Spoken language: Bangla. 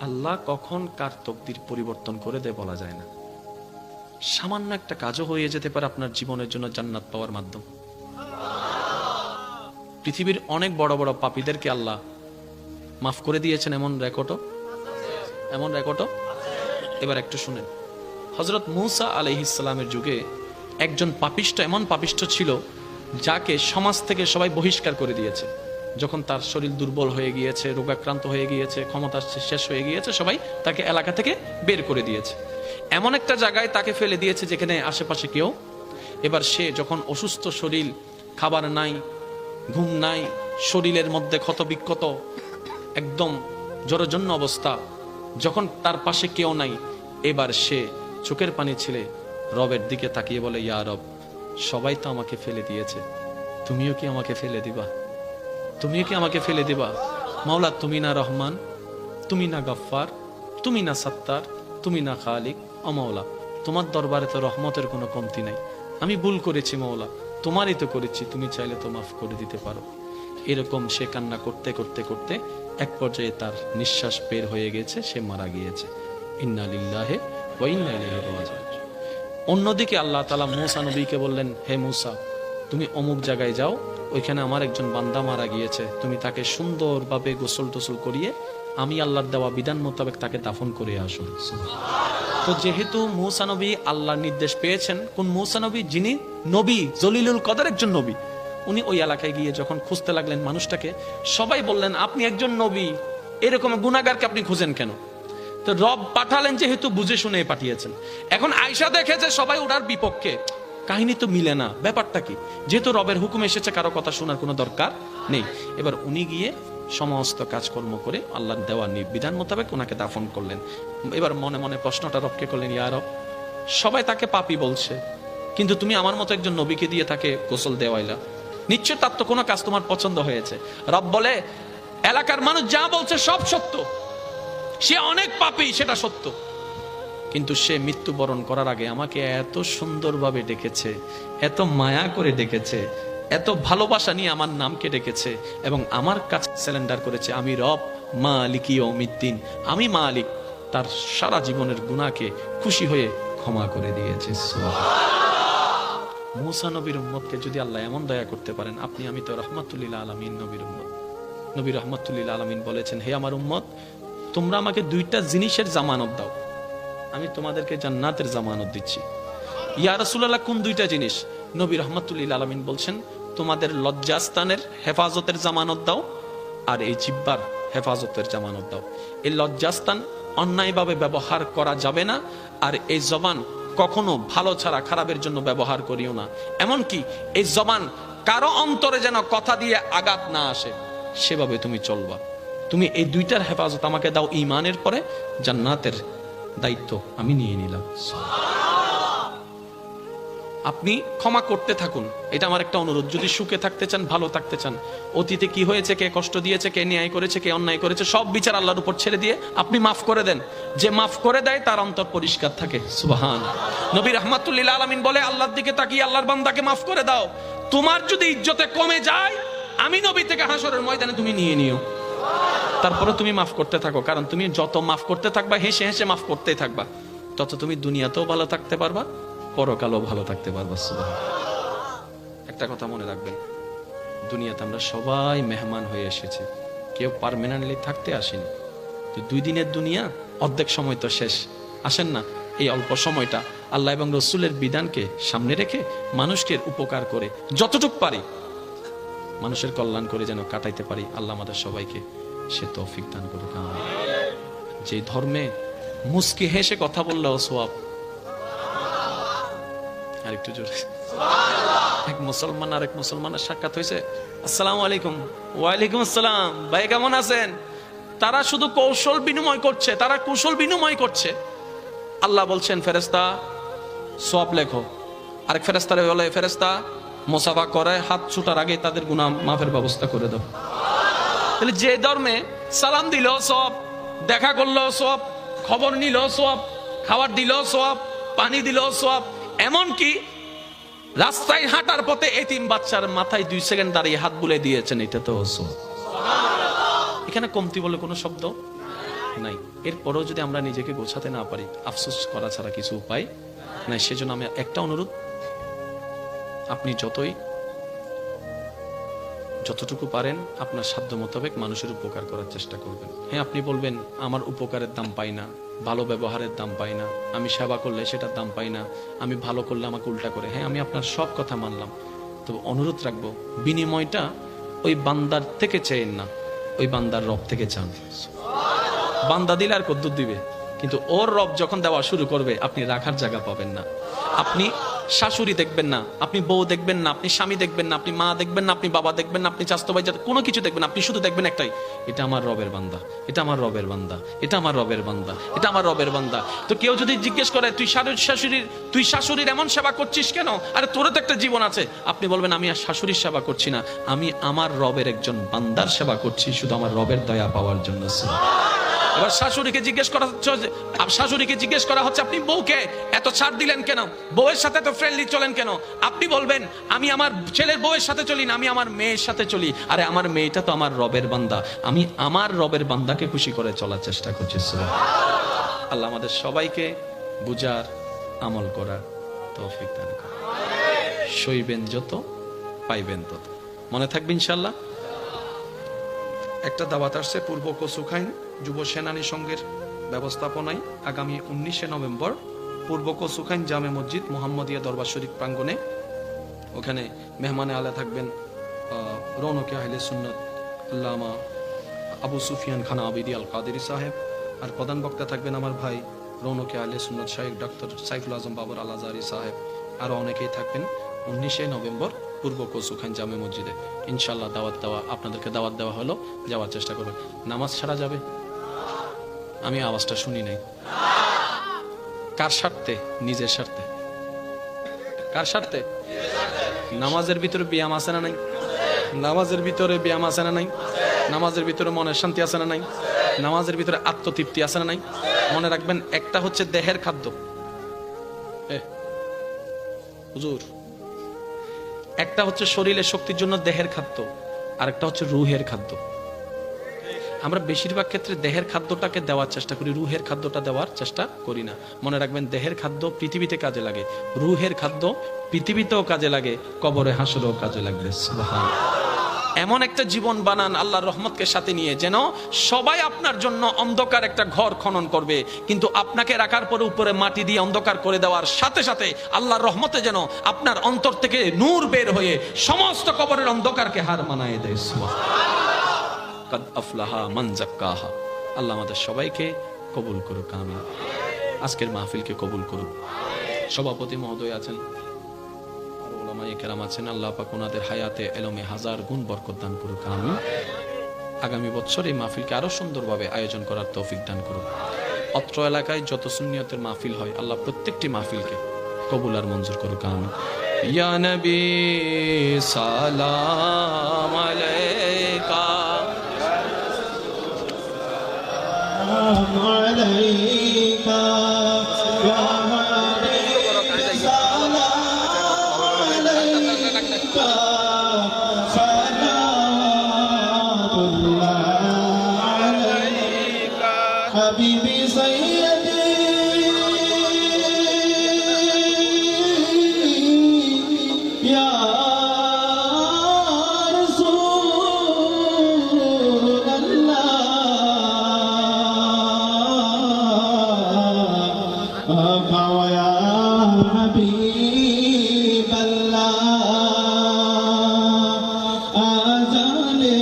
আল্লাহ কখন কার তকদির পরিবর্তন করে দেয় বলা যায় না। সামান্য একটা কাজও হয়ে যেতে পারে আপনার জীবনের জন্য জান্নাত পাওয়ার মাধ্যম। পৃথিবীর অনেক বড় বড় পাপীদেরকে আল্লাহ মাফ করে দিয়েছেন, এমন রেকর্ডও। এবার একটু শুনেন, হযরত মূসা আলাইহিস সালামের যুগে একজন পাপিষ্ঠ, এমন পাপিষ্ঠ ছিল যাকে সমাজ থেকে সবাই বহিষ্কার করে দিয়েছে। যখন তার শরীর দুর্বল হয়ে গিয়েছে, রোগাক্রান্ত হয়ে গিয়েছে, ক্ষমতা শেষ হয়ে গিয়েছে, সবাই তাকে এলাকা থেকে বের করে দিয়েছে। এমন একটা জায়গায় তাকে ফেলে দিয়েছে যেখানে আশেপাশে কেউ। এবার সে যখন অসুস্থ শরীর, খাবার নাই, ঘুম নাই, শরীরের মধ্যে ক্ষত বিক্ষত, একদম জরজন্য অবস্থা, যখন তার পাশে কেউ নাই, এবার সে চোখের পানি ছেড়ে রবের দিকে তাকিয়ে বলে, ইয়া রব, সবাই তো আমাকে ফেলে দিয়েছে, তুমিও কি আমাকে ফেলে দিবা? মাওলা, তুমি না রহমান, তুমি না গফফার, তুমি না সত্তার, তুমি না খালিক। ও মাওলা, তোমার দরবারে তো রহমতের কোনো কমতি নাই, আমি ভুল করেছি মাওলা, তোমারই তো করেছি, তুমি চাইলে তো মাফ করে দিতে পারো। এরকম সে কান্না করতে করতে করতে এক পর্যায়ে তার নিঃশ্বাস বের হয়ে গেছে, সে মারা গিয়েছে। ইন্না লিল্লাহি ওয়া ইন্না ইলাইহি রাজিউন। অন্যদিকে আল্লাহ তাআলা মূসা নবীকে বললেন, হে মূসা, তুমি অমুক জায়গায় যাও, ওইখানে আমার একজন বান্দা মারা গিয়েছে, তুমি তাকে সুন্দরভাবে গোসল টোসল করিয়ে আমি আল্লাহর দেওয়া বিধান মোতাবেক তাকে দাফন করে আসো। তো যেহেতু মূসা নবী আল্লাহর নির্দেশ পেয়েছেন, কোন মূসা নবী? যিনি নবী, জলিলুল কদর একজন নবী। উনি ওই এলাকায় গিয়ে যখন খুঁজতে লাগলেন মানুষটাকে, সবাই বললেন, আপনি একজন নবী, এরকম গুনাহগারকে আপনি খুঁজেন কেন? তো রব পাঠালেন যেহেতু, বুঝে শুনে পাঠিয়েছেন। এখন আয়েশা দেখেছে সবাই ওনার বিপক্ষে, কাহিনী তো মিলে না, ব্যাপারটা কি? যেহেতু রবের হুকুম এসেছে, কারো কথা শোনার কোনো দরকার নেই। এবার উনি গিয়ে সমস্ত কাজকর্ম করে আল্লাহর দেওয়া বিধান মোতাবেক ওনাকে দাফন করলেন। এবার মনে মনে প্রশ্নটা রবকে করলেন, ইয়া রব, সবাই তাকে পাপী বলছে, কিন্তু তুমি আমার মতো একজন নবীকে দিয়ে তাকে গোসল দেওয়াইলা, নিশ্চয় তার তো কোনো কাজ তোমার পছন্দ হয়েছে। রব বলে, এলাকার মানুষ যা বলছে সব সত্য, সে অনেক পাপী, সেটা সত্য, কিন্তু সে মৃত্যুবরণ করার আগে আমাকে এত সুন্দরভাবে ডেকেছে, এত মায়া করে ডেকেছে, এত ভালোবাসা নিয়ে আমার নামকে ডেকেছে এবং আমার কাছে সারেন্ডার করেছে, আমি রব মালিক ইয়াউমিদ্দিন, আমি মালিক। তার সারা জীবনের গুনাহকে খুশি হয়ে ক্ষমা করে দিয়েছে। মূসা নবীর উম্মতকে যদি আল্লাহ এমন দয়া করতে পারেন, আপনি আমি তো রাহমাতুল লিল আলামিন নবীর উম্মত। নবী রাহমাতুল লিল আলামিন বলেছেন, হে আমার উম্মত, তোমরা আমাকে দুইটা জিনিসের জামানত দাও, আমি তোমাদেরকে জান্নাতের জামানত দিচ্ছি। ইয়া রাসূলুল্লাহ, কোন দুইটা জিনিস? নবী রাহমাতুল লিল আলামিন বলছেন, তোমাদের লজ্জাস্থানের হেফাজতের জামানত দাও, আর এই জিহ্বার হেফাজতের জামানত দাও। এই লজ্জাস্থান অন্যায়ভাবে ব্যবহার করা যাবে না, আর এই জবান কখনো ভালো ছাড়া খারাপের জন্য ব্যবহার করিও না। এমনকি এই জবান কারো অন্তরে যেন কথা দিয়ে আঘাত না আসে, সেভাবে তুমি চলবা। তুমি এই দুইটার হেফাজত আমাকে দাও, ঈমানের পরে জান্নাতের দায়িত্ব আমি নিয়ে নিলাম। আপনি ক্ষমা করতে থাকুন, এটা আমার একটা অনুরোধ। যদি সুখে থাকতে চান, ভালো থাকতে চান, অতীতে কি হয়েছে, কে কষ্ট দিয়েছে, কে ন্যায় করেছে, কে অন্যায় করেছে, সব বিচার আল্লাহর উপর ছেড়ে দিয়ে আপনি মাফ করে দেন। যে মাফ করে দেয় তার অন্তর পরিষ্কার থাকে। সুবহান। নবী রাহমাতুল লিল আলামিন বলে, আল্লাহর দিকে তাকিয়ে আল্লাহর বান্দাকে মাফ করে দাও। তোমার যদি ইজ্জতে কমে যায়, আমি নবী থেকে হাসরের ময়দানে তুমি নিয়ে নিও, তারপরে তুমি মাফ করতে থাকো। কারণ তুমি যত মাফ করতে থাকবা, হেসে হেসে মাফ করতেই থাকবা, তত তুমি দুনিয়াতেও ভালো থাকতে পারবা, পরকালও ভালো থাকতে পারবা। একটা কথা মনে রাখবেন, দুনিয়াতে আমরা সবাই মেহমান হয়ে এসেছি, কেউ পার্মানেন্টলি থাকতে আসেনি। তো 2 দিনের দুনিয়া, অর্ধেক সময় তো শেষ। আসেন না, এই অল্প সময়টা আল্লাহ এবং রসুলের বিধানকে সামনে রেখে মানুষকে উপকার করে যতটুকু পারি মানুষের কল্যাণ করে যেন কাটাইতে পারি। আল্লাহ আমাদের সবাইকে সে তৌফিক দান করে। যে ধর্মে মুস্কি হেসে কথা বললেও সওয়াব। আরেকটু জোরে। এক মুসলমান আর এক মুসলমানের সাক্ষাৎ হয়েছে, আসসালামু আলাইকুম। ওয়ালাইকুম আসসালাম, ভাই কেমন আছেন? তারা শুধু কৌশল বিনিময় করছে। আল্লাহ বলছেন, ফেরেশতা সওয়াব লেখো। আরেক ফেরেশতারে বলে, ফেরেশতা মুসাফা করে হাত ছুটার আগে তাদের গুনাহ মাফের ব্যবস্থা করে দাও। তাহলে যে ধর্মে সালাম দিল সওয়াব, দেখা করলো সওয়াব, খবর নিল সওয়াব, খাবার দিল সওয়াব, পানি দিল সওয়াব, এমনকি রাস্তায় হাঁটার পথে এতিম বাচ্চার মাথায় 2 সেকেন্ড দাঁড়িয়ে হাত বুলিয়ে দিয়েছেন, এটা তো সওয়াব। এখানে কমতি বলে কোনো শব্দ নাই। এরপরেও যদি আমরা নিজেকে গোছাতে না পারি, আফসোস করা ছাড়া কিছু উপায় নাই। সেজন্য আমি একটা অনুরোধ, আপনি যতটুকু পারেন আপনার সাধ্য মোতাবেক মানুষের উপকার করার চেষ্টা করবেন। হ্যাঁ, আপনি বলবেন আমার উপকারের দাম পাই না, ভালো ব্যবহারের দাম পাই না, আমি সেবা করলে সেটার দাম পাই না, আমি ভালো করলে আমাকে উল্টা করে। হ্যাঁ, আমি আপনার সব কথা মানলাম, তো অনুরোধ রাখবো বিনিময়টা ওই বান্দার থেকে চেয়েন না, ওই বান্দার রব থেকে চান। বান্দা দিলে আর কদ্দুর দিবে, কিন্তু ওর রব যখন দেওয়া শুরু করবে আপনি রাখার জায়গা পাবেন না। আপনি শাশুড়ি দেখবেন না, আপনি বউ দেখবেন না, আপনি স্বামী দেখবেন না, আপনি মা দেখবেন না, আপনি বাবা দেখবেন না, আপনি চাচাতো ভাই, কোনো কিছু দেখবেন না। আপনি শুধু দেখবেন একটাই, এটা আমার রবের বান্দা, এটা আমার রবের বান্দা, এটা আমার রবের বান্দা, এটা আমার রবের বান্দা। তো কেউ যদি জিজ্ঞেস করে তুই শাশুড়ির এমন সেবা করছিস কেন, আরে তোর তো একটা জীবন আছে, আপনি বলবেন আমি আর শাশুড়ির সেবা করছি না, আমি আমার রবের একজন বান্দার সেবা করছি, শুধু আমার রবের দয়া পাওয়ার জন্য। এবার শাশুড়িকে জিজ্ঞেস করা হচ্ছে আপনি বউকে এত ছাড় দিলেন কেন, বউয়ের সাথে এত ফ্রেন্ডলি চলেন কেন? আপনি বলবেন আমি আমার ছেলের বউয়ের সাথে চলি না, আমি আমার মেয়ের সাথে চলি। আরে আমার মেয়েটা তো আমার রবের বান্দা, আমি আমার রবের বান্দাকে খুশি করে চলার চেষ্টা করছি। আল্লাহ আমাদের সবাইকে বুঝার, আমল করার তৌফিক দান করুন। সইবেন যত, পাইবেন তত। মনে থাকবে ইনশাআল্লাহ। একটা দাওয়াত আসছে পূর্ব কচুখাইন যুব সেনানী সংঘের ব্যবস্থাপনায় আগামী 19শে নভেম্বর পূর্ব কচুখাইন জামে মসজিদ মোহাম্মদিয়া দরবার শরীফ প্রাঙ্গণে। ওখানে মেহমানে আলা থাকবেন রৌনকে আহলে সুন্নাত আল্লামা আবু সুফিয়ান খান আবিদি আল কাদেরি সাহেব, আর প্রধান বক্তা থাকবেন আমার ভাই রৌনকে আহলে সুন্নাত শাইখ ডক্টর সাইফুল আজম বাবর আল আজহারি সাহেব, আরও অনেকেই থাকবেন 19শে নভেম্বর পূর্ব কচুখাইন জামে মসজিদে। ইনশাল্লাহ আপনাদেরকে দাওয়াত দেওয়া হলো, যাওয়ার চেষ্টা করবেন। নামাজ ছাড়া যাবে? আমি আওয়াজটা শুনি নাই। কার স্বার্থে? নিজের স্বার্থে। কার স্বার্থে? নামাজের ভিতরে ব্যায়াম আছে না নাই? নামাজের ভিতরে ব্যায়াম আছে না নাই? নামাজের ভিতরে মনের শান্তি আছে না নাই? নামাজের ভিতরে আত্মতৃপ্তি আছে না নাই? মনে রাখবেন, একটা হচ্ছে দেহের খাদ্য, হুজুর, একটা হচ্ছে শরীরের শক্তির জন্য দেহের খাদ্য, আরেকটা হচ্ছে রুহের খাদ্য। আমরা বেশিরভাগ ক্ষেত্রে দেহের খাদ্যটাকে দেওয়ার চেষ্টা করি, রুহের খাদ্যটা দেওয়ার চেষ্টা করি না। মনে রাখবেন, দেহের খাদ্য পৃথিবীতে কাজে লাগে, রুহের খাদ্য পৃথিবীতেও কাজে লাগে, কবরে হাসরেও কাজে লাগবে। সুবহানাল্লাহ। এমন একটা জীবন বানান আল্লাহর রহমতকে সাথে নিয়ে, যেন সবাই আপনার জন্য অন্ধকার একটা ঘর খনন করবে, কিন্তু আপনাকে রাখার পরে উপরে মাটি দিয়ে অন্ধকার করে দেওয়ার সাথে সাথে আল্লাহর রহমতে যেন আপনার অন্তর থেকে নূর বের হয়ে সমস্ত কবরের অন্ধকারকে হার মানায় দেয়। কাদ আফলাহা মান যাক্কাহা। আল্লাহ আমাদের সবাইকে কবুল করুক, আমিন। আজকের মাহফিলকে কবুল করুক। সভাপতি মহোদয় আছেন, আর উলামায়ে কেরাম আছেন, আল্লাহ পাক ওনাদের হায়াতে এলমে হাজার গুণ বরকত দান করুক, আমিন। আগামী বছর এই মাহফিলকে আরো সুন্দরভাবে আয়োজন করার তৌফিক দান করুক। অত্র এলাকায় যত সুন্নিয়তের মাহফিল হয়, আল্লাহ প্রত্যেকটি মাহফিলকে কবুল আর মঞ্জুর করুক, আমিন। ইয়া নবী সালাম আলাইকা আলাইকা ইয়া হাবিব সালাম আলাইকা সালাতুল্লাহ আলাইকা হাবিবি সাইয়্যিদি ইয়া হাবিব আল্লাহ আজানে